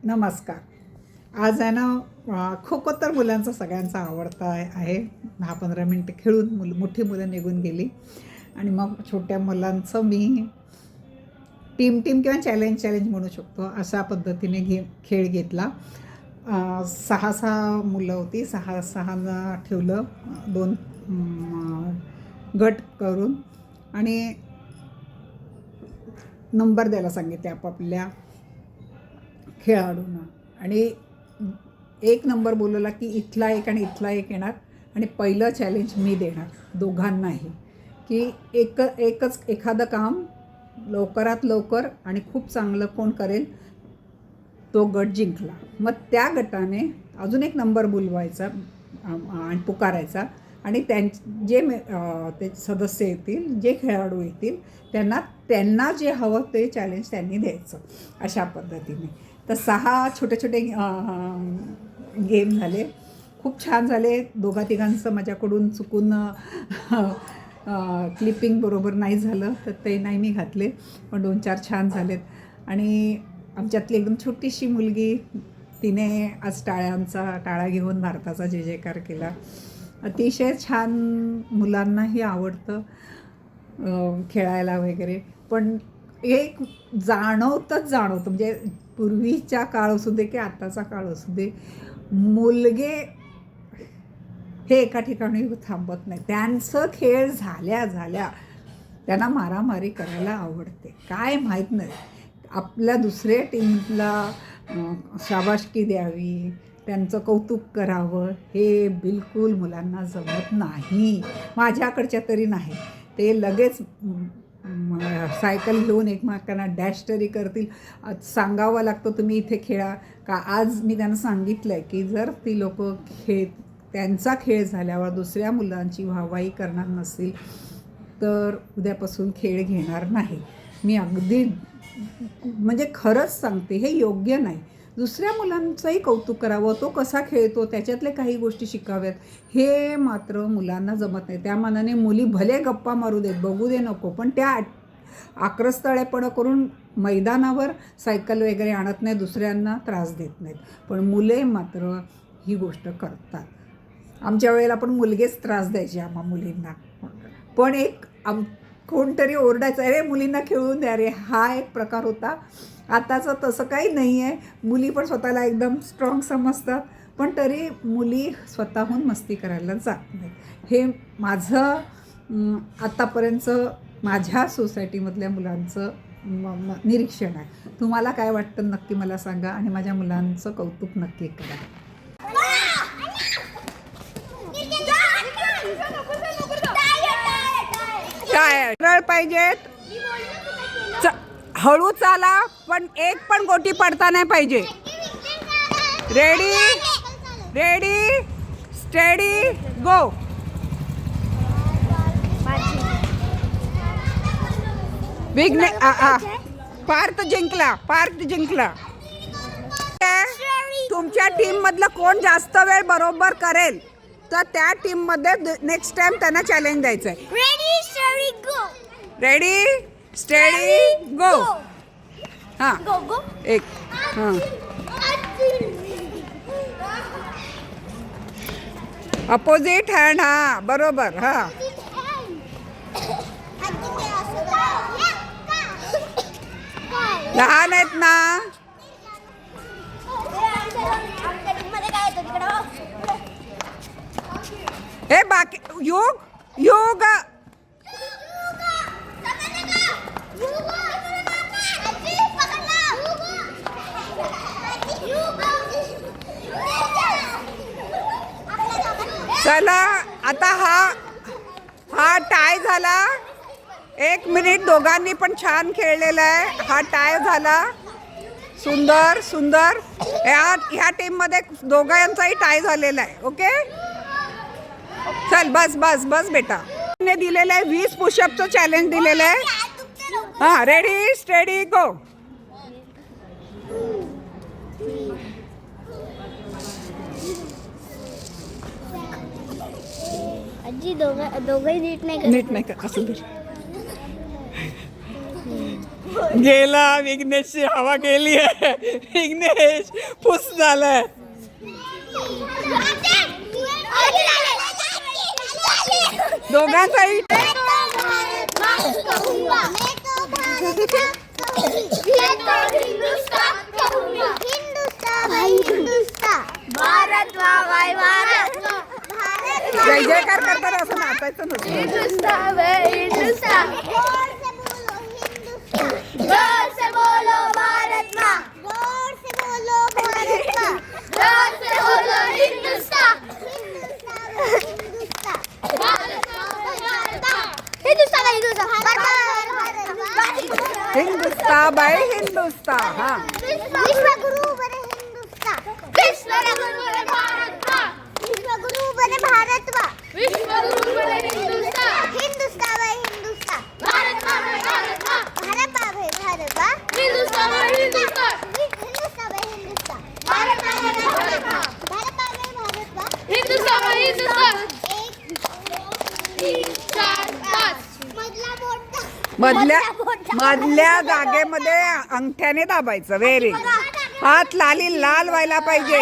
नमस्कार. आज आहे ना खो खो तर मुलांचा सगळ्यांचा आवडता आहे. 10-15 मिनटं खेळून मोठी मुलं निघून गेली आणि मग छोट्या मुलांचं मी टीम किंवा चॅलेंज म्हणू शकतो अशा पद्धतीने खेळ घेतला. 6 मुलं होती. 6 ठेवलं 2 गट करून आणि नंबर द्यायला सांगितले आपापल्या खेळाडूंना आणि 1 नंबर बोलवला की इथला एक आणि इथला एक येणार आणि पहिलं चॅलेंज मी देणार दोघांनाही की एकच एखादं काम लवकरात लवकर आणि खूप चांगलं कोण करेल तो गट जिंकला. मग त्या गटाने अजून 1 नंबर बोलवायचा आणि पुकारायचा आणि ते सदस्य येतील, जे खेळाडू येतील त्यांना जे हवं ते चॅलेंज त्यांनी द्यायचं. अशा पद्धतीने तर 6 छोटे गेम झाले. खूप छान झाले. 2-3 माझ्याकडून चुकून क्लिपिंग बरोबर नाही झालं तर ते नाही मी घातले, पण 2-4 छान झालेत. आणि आमच्यातली एकदम छोटीशी मुलगी तिने आज टाळा घेऊन भारताचा जय जयकार केला. अतिशय छान. मुलांनाही आवडतं खेळायला वगैरे. पण एक जाणवतं म्हणजे पूर्वीचा काळ असू दे की आताचा काळ असू दे, मुलगे हे एका ठिकाणी थांबत नाही. त्यांचं खेळ झाल्या त्यांना मारामारी करायला आवडते. काय माहीत नाही, आपल्या दुसऱ्या टीमला शाबासकी द्यावी, त्यांचं कौतुक करावं, हे बिलकुल मुलांना जमत नाही. माझ्याकडच्या तरी नाही. ते लगेच सायकल घेऊन एकमेकांना डॅश तरी करतील. सांगावं लागतं तुम्ही इथे खेळा का. आज मी त्यांना सांगितलं आहे की जर ती लोक त्यांचा खेळ झाल्यावर दुसऱ्या मुलांची वाहवाही करणार नसतील तर उद्यापासून खेळ घेणार नाही. मी अगदी म्हणजे खरंच सांगते, हे योग्य नाही. दुसऱ्या मुलांचंही कौतुक करावं, तो कसा खेळतो त्याच्यातले काही गोष्टी शिकाव्यात, हे मात्र मुलांना जमत नाही. त्या मानाने मुली भले गप्पा मारू देत, बघू दे नको, पण त्या आक्रस्तळेपणा करून मैदानावर सायकल वगैरे आणत नाही, दुसऱ्यांना त्रास देत नाहीत. पण मुले मात्र ही गोष्ट करतात. आमच्या वेळेला पण मुलगेच त्रास द्यायचे आम्हा मुलींना. पण कोणतरी ओरडायचं, अरे मुलींना खेळून द्या रे, हा एक प्रकार होता. आताचं तसं काही नाही आहे. मुली पण स्वतःला एकदम स्ट्रॉंग समजतात, पण तरी मुली स्वतःहून मस्ती करायला जात नाहीत. हे माझं आत्तापर्यंतचं माझ्या सोसायटीमधल्या मुलांचं निरीक्षण आहे. तुम्हाला काय वाटतं नक्की मला सांगा आणि माझ्या मुलांचं कौतुक नक्की करा. सरळ पाहिजेत, हळू चाला, पण एक पण गोटी पडता नाही पाहिजे. रेडी स्टेडी गो. पार्थ जिंकला. तुमच्या टीम मधलं कोण जास्त वेळ बरोबर करेल तर त्या टीम मध्ये नेक्स्ट टाइम त्यांना चॅलेंज द्यायचंय. रेडी स्टेडी गो. हां एक अपोजिट हँड. हां बरोबर. हां लहान आहेत ना. हे बाकी योग चला. आता हा टाय झाला. 1 मिनिट दोघांनी पण छान खेळलेला आहे. हा टाय झाला. सुंदर. ह्या टीममध्ये दोघांचाही टाय झालेला आहे. ओके चल बस बेटा. दिलेलं आहे 20 पुशअपचं चॅलेंज दिलेलं आहे. हां रेडी स्टेडी गो. आजी दोघंही नीट नाही का असं गेला विघ्नेशची हवा गेली आहे. विघ्नेश फुस झालाय. दोघांचाही जय जयकार करताना असं नाचायचं नसतं. हिंदुस्तान बाय हिंदुस्तान. हा विश्वगुरु बने हिंदुस्तान. विश्वगुरु बने भारत वा. विश्वगुरु बने भारत वा. विश्वगुरु बने हिंदुस्तान. हिंदुस्तान बाय हिंदुस्तान. भारत वा बाय भारत वा. भारत वा बाय भारत वा. हिंदुस्तान बाय हिंदुस्तान. हिंदुस्तान बाय हिंदुस्तान. भारत वा बाय भारत वा. भारत वा बाय भारत वा. हिंदुस्तान बाय हिंदुस्तान. 1 2 3 4 5 मधला मोठा. मधल्या जागेमध्ये अंगठ्याने दाबायचं. व्हेरी. हात लाल व्हायला पाहिजे.